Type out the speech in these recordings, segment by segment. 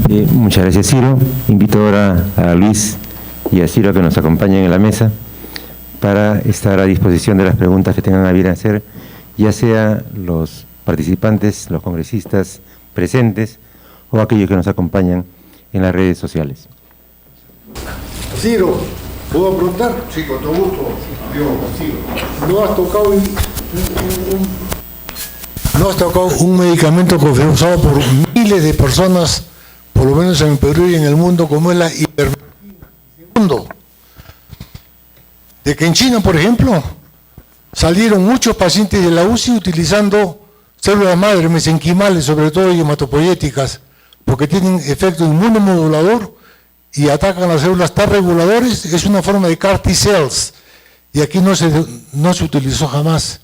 Muchas gracias, Ciro. Invito ahora a Luis y a Ciro a que nos acompañen en la mesa para estar a disposición de las preguntas que tengan a bien hacer, ya sea los participantes, los congresistas presentes o aquellos que nos acompañan en las redes sociales. Ciro, ¿puedo preguntar? Sí, con todo gusto, amigo Ciro. ¿No has tocado un medicamento confirmado por miles de personas, por lo menos en el Perú y en el mundo, como es la ivermectina? Segundo, de que en China, por ejemplo, salieron muchos pacientes de la UCI utilizando células madre mesenquimales, sobre todo y hematopoyéticas, porque tienen efecto inmunomodulador y atacan las células T reguladores. Es una forma de CAR T-cells, y aquí no se utilizó jamás.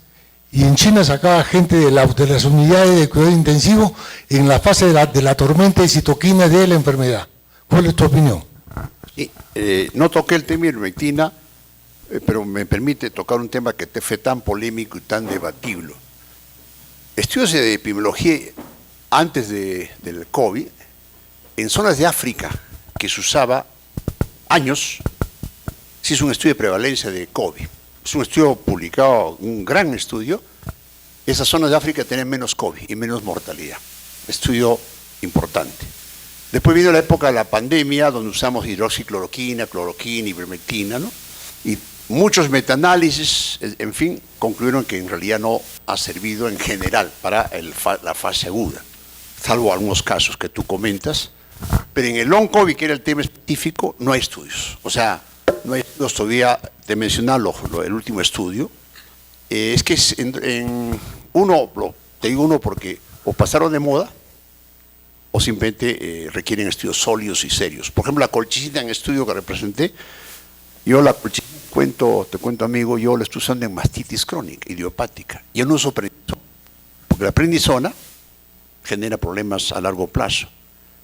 Y en China sacaba gente de las unidades de cuidado intensivo en la fase de la tormenta de citoquinas de la enfermedad. ¿Cuál es tu opinión? Sí, no toqué el tema de ivermectina, pero me permite tocar un tema que fue tan polémico y tan debatible. Estudios de epidemiología antes del COVID, en zonas de África que se usaba años, se hizo un estudio de prevalencia de COVID. Es un estudio publicado, un gran estudio. Esas zonas de África tienen menos COVID y menos mortalidad. Estudio importante. Después vino la época de la pandemia, donde usamos hidroxicloroquina, cloroquina, ivermectina, ¿no? Y muchos metaanálisis, en fin, concluyeron que en realidad no ha servido en general para la fase aguda, salvo algunos casos que tú comentas. Pero en el long COVID, que era el tema específico, no hay estudios. O sea, no hay estudios todavía. Te mencionaba el último estudio. Es que te digo uno porque o pasaron de moda o simplemente requieren estudios sólidos y serios. Por ejemplo, la colchicina en el estudio que representé, yo la colchicina, te cuento amigo, yo la estoy usando en mastitis crónica, idiopática. Yo no uso prednisona, porque la prednisona genera problemas a largo plazo.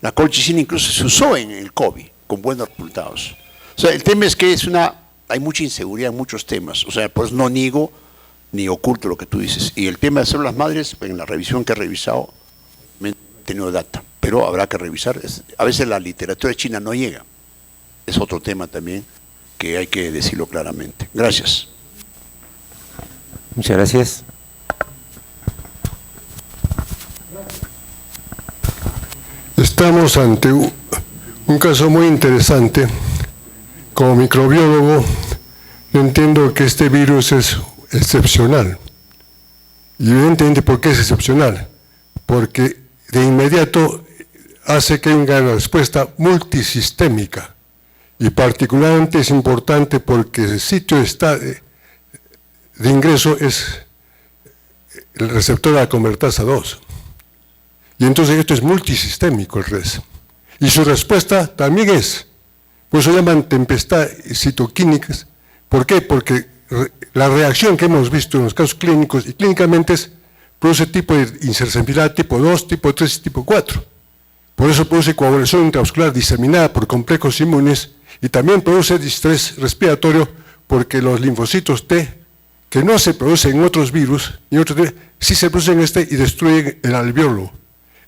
La colchicina incluso se usó en el COVID, con buenos resultados. O sea, el tema es que hay mucha inseguridad en muchos temas. O sea, pues no niego ni oculto lo que tú dices. Y el tema de células madres, en la revisión que he revisado, he tenido data, pero habrá que revisar. A veces la literatura china no llega. Es otro tema también que hay que decirlo claramente. Gracias. Muchas gracias. Estamos ante un caso muy interesante. Como microbiólogo, yo entiendo que este virus es excepcional. Y evidentemente, ¿por qué es excepcional? Porque de inmediato hace que haya una respuesta multisistémica. Y particularmente es importante porque el sitio de ingreso es el receptor de la convertasa 2. Y entonces esto es multisistémico el RES. Y su respuesta también es, por eso llaman tempestad citoquínicas. ¿Por qué? Porque la reacción que hemos visto en los casos clínicos y clínicamente produce tipo de inserceptibilidad tipo 2, tipo 3 y tipo 4. Por eso produce coagulación intravascular diseminada por complejos inmunes y también produce distrés respiratorio porque los linfocitos T, que no se producen en otros virus, sí se producen en y destruyen el alveolo.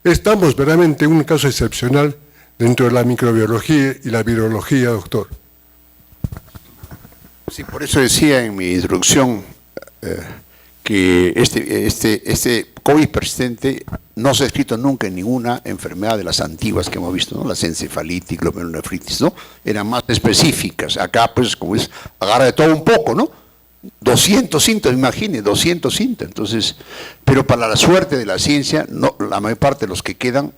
Estamos verdaderamente en un caso excepcional dentro de la microbiología y la virología, doctor. Sí, por eso decía en mi introducción que este COVID persistente no se ha escrito nunca en ninguna enfermedad de las antiguas que hemos visto, ¿no? Las encefalitis, glomerulonefritis, ¿no? Eran más específicas. Acá, pues, como es, agarra de todo un poco, ¿no? 200 síntomas, imagine, 200 síntomas. Entonces, pero para la suerte de la ciencia, no, la mayor parte de los que quedan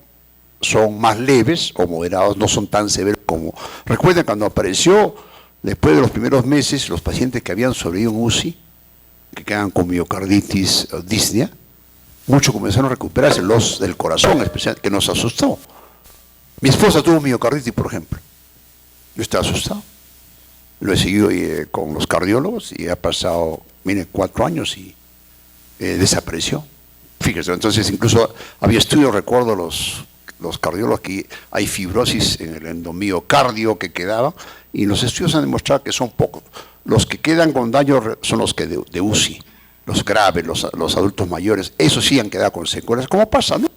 son más leves o moderados, no son tan severos como... Recuerden cuando apareció, después de los primeros meses, los pacientes que habían sobrevivido en UCI, que quedan con miocarditis o disnea, muchos comenzaron a recuperarse, los del corazón especial, que nos asustó. Mi esposa tuvo miocarditis, por ejemplo. Yo estaba asustado. Lo he seguido con los cardiólogos y ha pasado, miren, 4 años y desapareció. Fíjese, entonces incluso había estudios, recuerdo los cardiólogos, que hay fibrosis en el endomiocardio que quedaba, y los estudios han demostrado que son pocos. Los que quedan con daño son los que de UCI, los graves, los adultos mayores, esos sí han quedado con secuelas, como pasa, ¿no?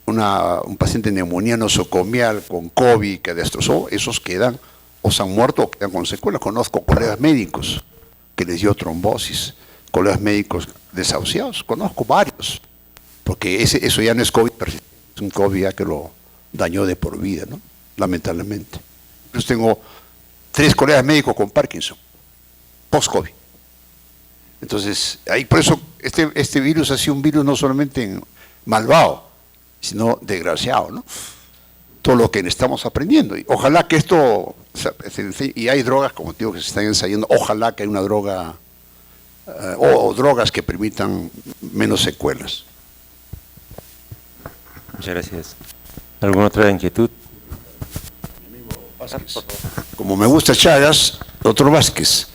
un paciente de neumonía nosocomial con COVID que destrozó, esos quedan o se han muerto o quedan con secuelas. Conozco colegas médicos que les dio trombosis, colegas médicos desahuciados, conozco varios, porque eso ya no es COVID, es un COVID ya que lo dañó de por vida, ¿no? Lamentablemente. Yo tengo 3 colegas médicos con Parkinson, post-COVID. Entonces, ahí por eso este virus ha sido un virus no solamente malvado, sino desgraciado, ¿no? Todo lo que estamos aprendiendo. Y ojalá que esto, y hay drogas, como digo, que se están ensayando, ojalá que haya una droga, o drogas que permitan menos secuelas. Muchas gracias. ¿Alguna otra inquietud? Como me gusta Chagas, doctor Vázquez,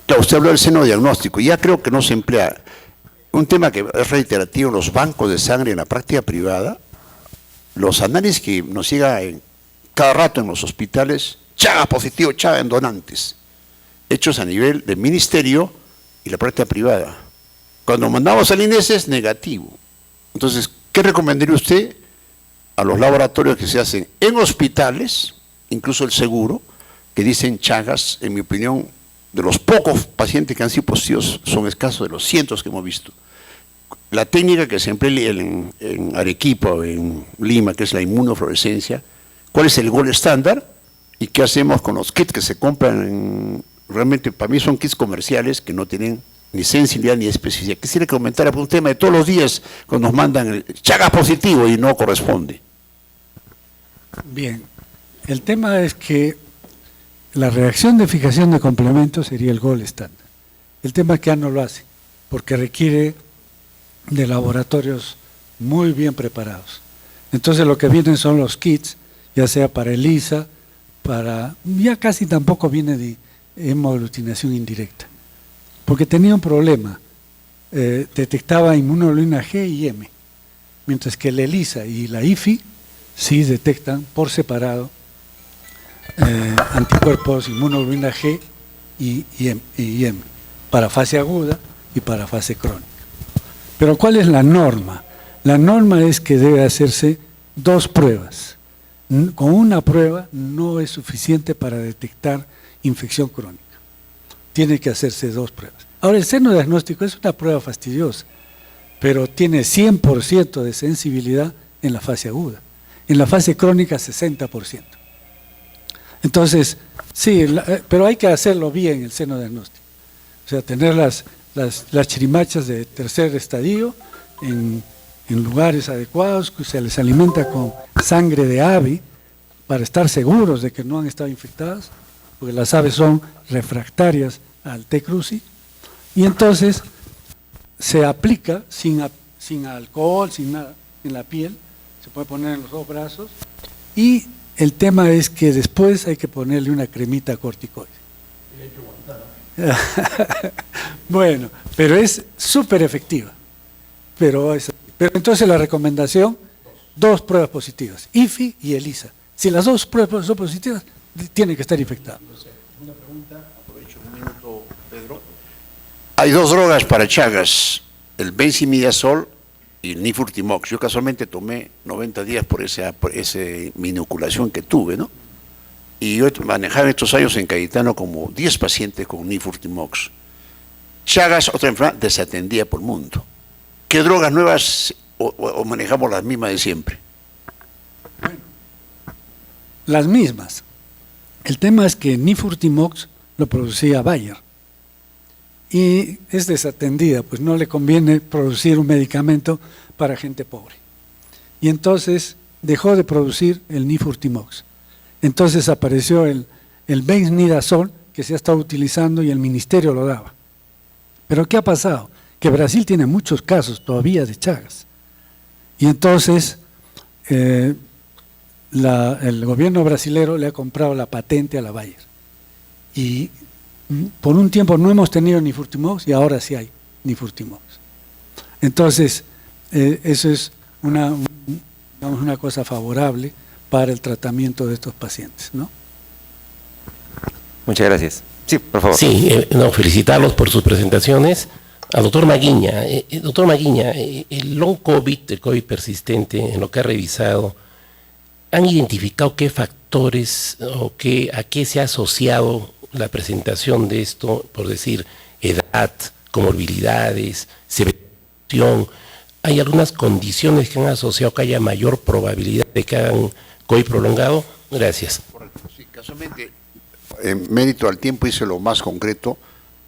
claro, usted habló del seno diagnóstico, ya creo que no se emplea. Un tema que es reiterativo en los bancos de sangre en la práctica privada, los análisis que nos llega cada rato en los hospitales, Chagas positivo, Chagas en donantes, hechos a nivel del ministerio y la práctica privada. Cuando mandamos al INES es negativo. Entonces, ¿qué recomendaría usted a los laboratorios que se hacen en hospitales, incluso el seguro, que dicen Chagas? En mi opinión, de los pocos pacientes que han sido positivos, son escasos de los cientos que hemos visto. La técnica que se emplea en Arequipa o en Lima, que es la inmunofluorescencia, ¿cuál es el gold estándar? ¿Y qué hacemos con los kits que se compran? Realmente para mí son kits comerciales que no tienen ni sensibilidad ni especificidad. Quisiera que comentara por un tema de todos los días cuando nos mandan el Chagas positivo y no corresponde. Bien, el tema es que la reacción de fijación de complementos sería el gold estándar. El tema es que ya no lo hace, porque requiere de laboratorios muy bien preparados. Entonces lo que vienen son los kits, ya sea para ELISA, ya casi tampoco viene de hemoaglutinación indirecta, porque tenía un problema, detectaba inmunoglobulina G y M, mientras que el ELISA y la IFI sí detectan por separado anticuerpos, inmunoglobulina G y M, para fase aguda y para fase crónica. Pero ¿cuál es la norma? La norma es que debe hacerse 2 pruebas. Con una prueba no es suficiente para detectar infección crónica. Tiene que hacerse 2 pruebas. Ahora, el seno diagnóstico es una prueba fastidiosa, pero tiene 100% de sensibilidad en la fase aguda. En la fase crónica, 60%. Entonces, sí, pero hay que hacerlo bien el seno diagnóstico. O sea, tener las chirimachas de tercer estadio en lugares adecuados, que se les alimenta con sangre de ave para estar seguros de que no han estado infectadas, porque las aves son refractarias al T. cruzi, y entonces se aplica sin alcohol, sin nada, en la piel, se puede poner en los 2 brazos, y el tema es que después hay que ponerle una cremita corticoide. Bueno, pero es súper efectiva. Pero entonces la recomendación, 2 pruebas positivas, IFI y ELISA. Si las 2 pruebas son positivas, tienen que estar infectadas. Una pregunta, aprovecho un minuto, Pedro. Hay 2 drogas para Chagas, el benzimidazol y el nifurtimox. Yo casualmente tomé 90 días por esa minoculación que tuve, ¿no? Y yo manejaba estos años en Cayetano como 10 pacientes con nifurtimox. Chagas, otra enfermedad desatendida por el mundo. ¿Qué drogas nuevas o manejamos las mismas de siempre? Bueno, las mismas. El tema es que nifurtimox lo producía Bayer y es desatendida, pues no le conviene producir un medicamento para gente pobre. Y entonces dejó de producir el nifurtimox. Entonces apareció el benzimidazol, que se ha estado utilizando y el ministerio lo daba. Pero ¿qué ha pasado? Que Brasil tiene muchos casos todavía de Chagas. Y entonces el gobierno brasilero le ha comprado la patente a la Bayer. Y por un tiempo no hemos tenido nifurtimox y ahora sí hay nifurtimox. Entonces, eso es una cosa favorable para el tratamiento de estos pacientes, ¿no? Muchas gracias. Sí, por favor. Sí, felicitarlos por sus presentaciones. Al doctor Maguiña. Doctor Maguiña, el long COVID, el COVID persistente, en lo que ha revisado, ¿han identificado qué factores o a qué se ha asociado la presentación de esto, por decir, edad, comorbilidades, severización? ¿Hay algunas condiciones que han asociado que haya mayor probabilidad de que hagan COVID prolongado? Gracias. Sí, casualmente, en mérito al tiempo hice lo más concreto.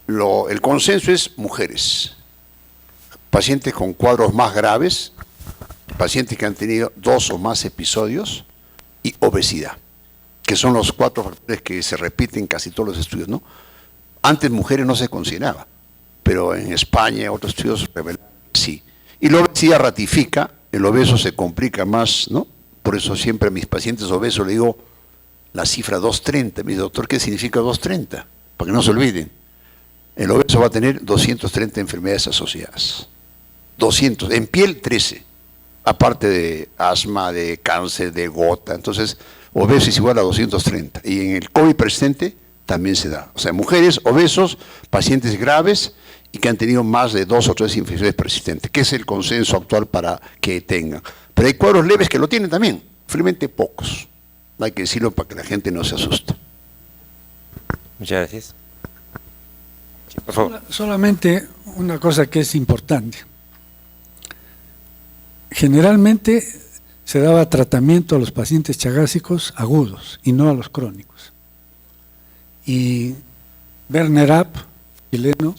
El consenso es mujeres, pacientes con cuadros más graves, pacientes que han tenido 2 o más episodios y obesidad, que son los 4 factores que se repiten en casi todos los estudios, ¿no? Antes mujeres no se consideraba, pero en España otros estudios revelaron que sí. Y la obesidad ratifica, el obeso se complica más, ¿no? Por eso siempre a mis pacientes obesos le digo la cifra 230. Mi doctor, ¿qué significa 230? Para que no se olviden. El obeso va a tener 230 enfermedades asociadas. 200. En piel, 13. Aparte de asma, de cáncer, de gota. Entonces, obeso es igual a 230. Y en el COVID persistente también se da. O sea, mujeres, obesos, pacientes graves y que han tenido más de 2 o 3 infecciones persistentes, que es el consenso actual para que tengan. Pero hay cuadros leves que lo tienen también, felizmente pocos. Hay que decirlo para que la gente no se asuste. Muchas gracias. Sí, por favor. Solamente una cosa que es importante. Generalmente se daba tratamiento a los pacientes chagásicos agudos y no a los crónicos. Y Werner App, chileno,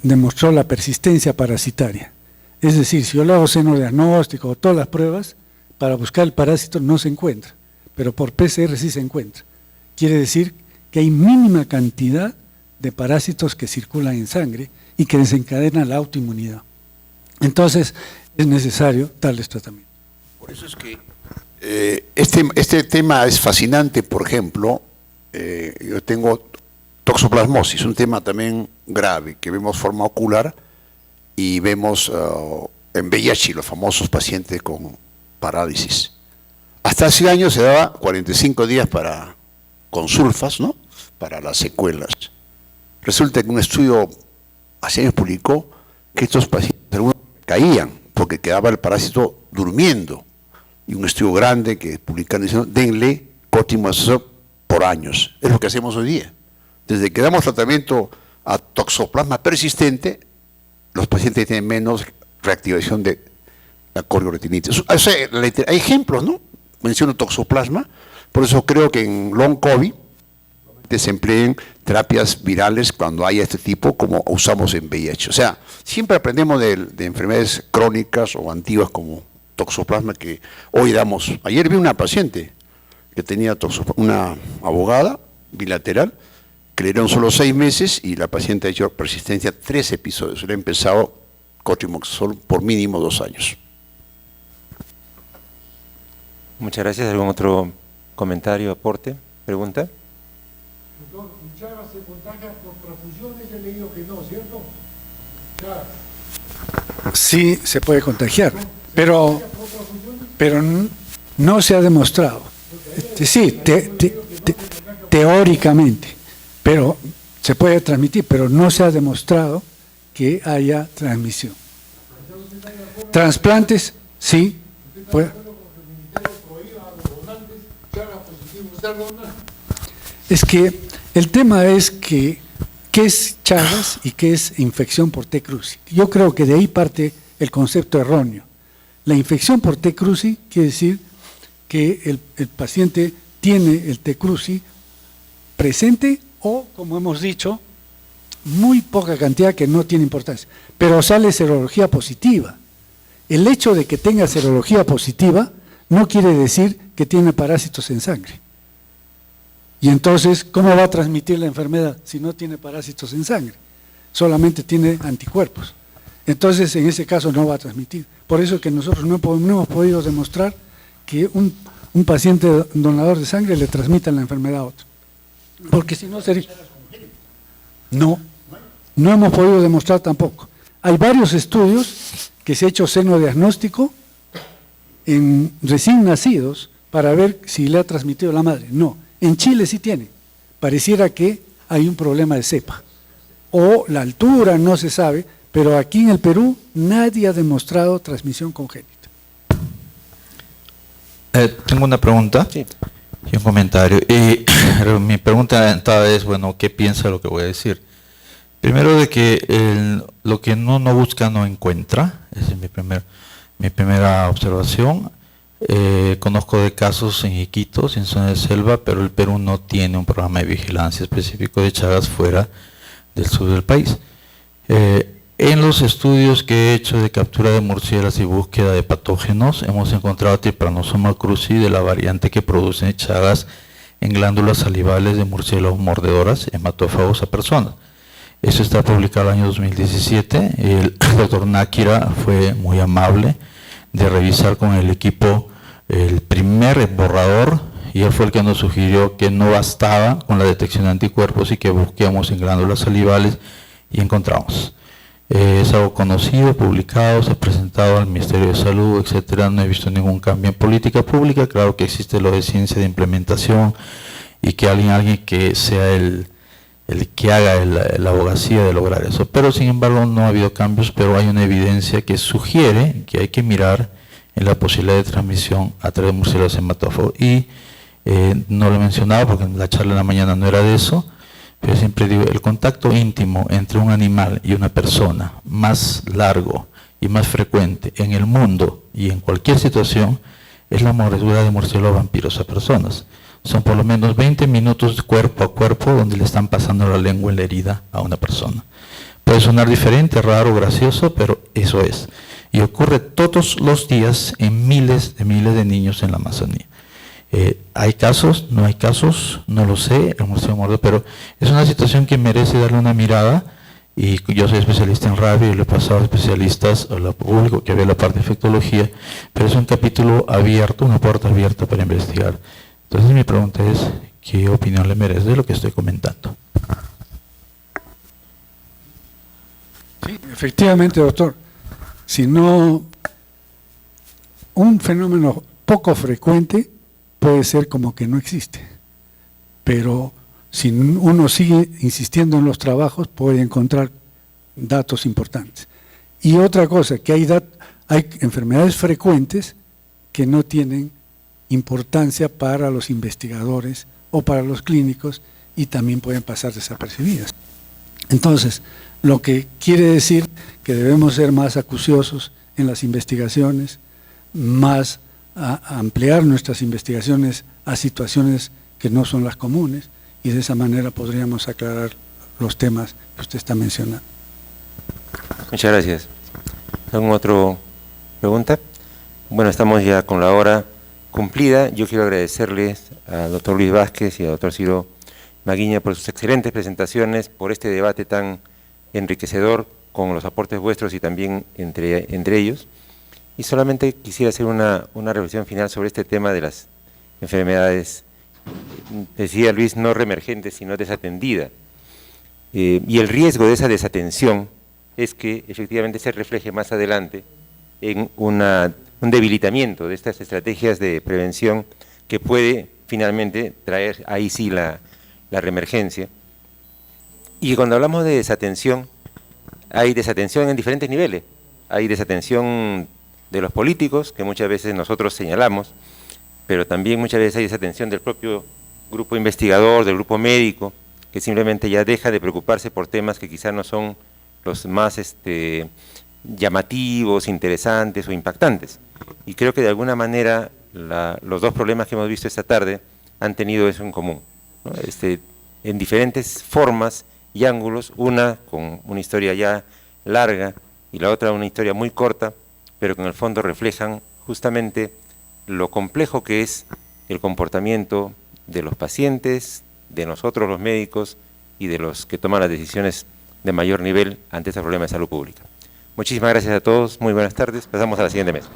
demostró la persistencia parasitaria. Es decir, si yo le hago seno diagnóstico o todas las pruebas, para buscar el parásito no se encuentra, pero por PCR sí se encuentra. Quiere decir que hay mínima cantidad de parásitos que circulan en sangre y que desencadenan la autoinmunidad. Entonces, es necesario darles tratamiento. Por eso es que este tema es fascinante. Por ejemplo, yo tengo toxoplasmosis, un tema también grave, que vemos forma ocular y vemos en VIH los famosos pacientes con parálisis. Hasta hace años se daba 45 días con sulfas, ¿no?, para las secuelas. Resulta que un estudio hace años publicó que estos pacientes algunos caían porque quedaba el parásito durmiendo. Y un estudio grande que publicaron diciendo, denle corticosteroides por años. Es lo que hacemos hoy día. Desde que damos tratamiento a toxoplasma persistente, los pacientes tienen menos reactivación de la corioretinitis. O sea, hay ejemplos, ¿no? Menciono toxoplasma, por eso creo que en long COVID se empleen terapias virales cuando haya este tipo, como usamos en VIH. O sea, siempre aprendemos de enfermedades crónicas o antiguas como toxoplasma que hoy damos. Ayer vi una paciente que tenía una abogada bilateral, que le dieron solo 6 meses y la paciente ha hecho persistencia 3 episodios. Le ha empezado cotrimoxazol por mínimo 2 años. Muchas gracias. ¿Algún otro comentario, aporte, pregunta? Doctor, Chagas se contagia por transfusiones, he leído que no, ¿cierto? Chagas. Sí se puede contagiar, pero no se ha demostrado. Sí, teóricamente, pero se puede transmitir, pero no se ha demostrado que haya transmisión. Trasplantes, sí. Es que el tema es que qué es Chagas y qué es infección por T. cruzi. Yo creo que de ahí parte el concepto erróneo. La infección por T. cruzi quiere decir que el paciente tiene el T. cruzi presente o, como hemos dicho, muy poca cantidad que no tiene importancia, pero sale serología positiva. El hecho de que tenga serología positiva no quiere decir que tiene parásitos en sangre. Y entonces, ¿cómo va a transmitir la enfermedad si no tiene parásitos en sangre? Solamente tiene anticuerpos. Entonces, en ese caso no va a transmitir. Por eso es que nosotros no hemos podido demostrar que un paciente donador de sangre le transmita la enfermedad a otro. Porque si no sería... No hemos podido demostrar tampoco. Hay varios estudios que se ha hecho senodiagnóstico en recién nacidos para ver si le ha transmitido la madre. No. En Chile sí tiene. Pareciera que hay un problema de cepa. o la altura, no se sabe, pero aquí en el Perú nadie ha demostrado transmisión congénita. Tengo una pregunta y un comentario. Mi pregunta es, bueno, ¿qué piensa de lo que voy a decir? Primero, de que lo que uno no busca no encuentra. Esa es mi primera observación. Conozco de casos en Iquitos, en zona de selva, pero el Perú no tiene un programa de vigilancia específico de Chagas fuera del sur del país. En los estudios que he hecho de captura de murciélagos y búsqueda de patógenos, hemos encontrado Trypanosoma cruzi de la variante que produce Chagas en glándulas salivales de murciélagos mordedoras hematófagos a personas. Eso está publicado en el año 2017. El doctor Náquira fue muy amable de revisar con el equipo el primer borrador, y él fue el que nos sugirió que no bastaba con la detección de anticuerpos y que busquemos en glándulas salivales, y encontramos. Es algo conocido, publicado, se ha presentado al Ministerio de Salud, etcétera. No he visto ningún cambio en política pública. Claro que existe lo de ciencia de implementación y que alguien que sea el que haga la abogacía de lograr eso. Pero sin embargo no ha habido cambios, pero hay una evidencia que sugiere que hay que mirar en la posibilidad de transmisión a través de murciélagos hematófagos. Y no lo he mencionado porque en la charla de la mañana no era de eso, pero siempre digo, el contacto íntimo entre un animal y una persona más largo y más frecuente en el mundo y en cualquier situación es la mordedura de murciélagos vampiros a personas. Son por lo menos 20 minutos cuerpo a cuerpo donde le están pasando la lengua en la herida a una persona. Puede sonar diferente, raro, gracioso, pero eso es. Y ocurre todos los días en miles de niños en la Amazonía. ¿Hay casos? ¿No hay casos? No lo sé, el murciélago mordedor, pero es una situación que merece darle una mirada. Y yo soy especialista en rabia y le he pasado a especialistas, al público que ve la parte de infectología, pero es un capítulo abierto, una puerta abierta para investigar. Entonces mi pregunta es, ¿qué opinión le merece de lo que estoy comentando? Sí, efectivamente, doctor. Si no, un fenómeno poco frecuente puede ser como que no existe, pero si uno sigue insistiendo en los trabajos puede encontrar datos importantes. Y otra cosa, que hay enfermedades frecuentes que no tienen importancia para los investigadores o para los clínicos y también pueden pasar desapercibidas. Entonces, lo que quiere decir que debemos ser más acuciosos en las investigaciones, más a ampliar nuestras investigaciones a situaciones que no son las comunes, y de esa manera podríamos aclarar los temas que usted está mencionando. Muchas gracias. ¿Alguna otra pregunta? Bueno, estamos ya con la hora cumplida. Yo quiero agradecerles al doctor Luis Vázquez y al doctor Ciro Maguiña por sus excelentes presentaciones, por este debate tan enriquecedor con los aportes vuestros y también entre ellos. Y solamente quisiera hacer una reflexión final sobre este tema de las enfermedades, decía Luis, no reemergente, sino desatendida. Y el riesgo de esa desatención es que efectivamente se refleje más adelante en un debilitamiento de estas estrategias de prevención que puede finalmente traer ahí sí la reemergencia. Y cuando hablamos de desatención, hay desatención en diferentes niveles. Hay desatención de los políticos, que muchas veces nosotros señalamos, pero también muchas veces hay desatención del propio grupo investigador, del grupo médico, que simplemente ya deja de preocuparse por temas que quizás no son los más llamativos, interesantes o impactantes. Y creo que de alguna manera los dos problemas que hemos visto esta tarde han tenido eso en común, ¿no? En diferentes formas y ángulos, una con una historia ya larga y la otra una historia muy corta, pero que en el fondo reflejan justamente lo complejo que es el comportamiento de los pacientes, de nosotros los médicos y de los que toman las decisiones de mayor nivel ante este problema de salud pública. Muchísimas gracias a todos, muy buenas tardes, pasamos a la siguiente mesa.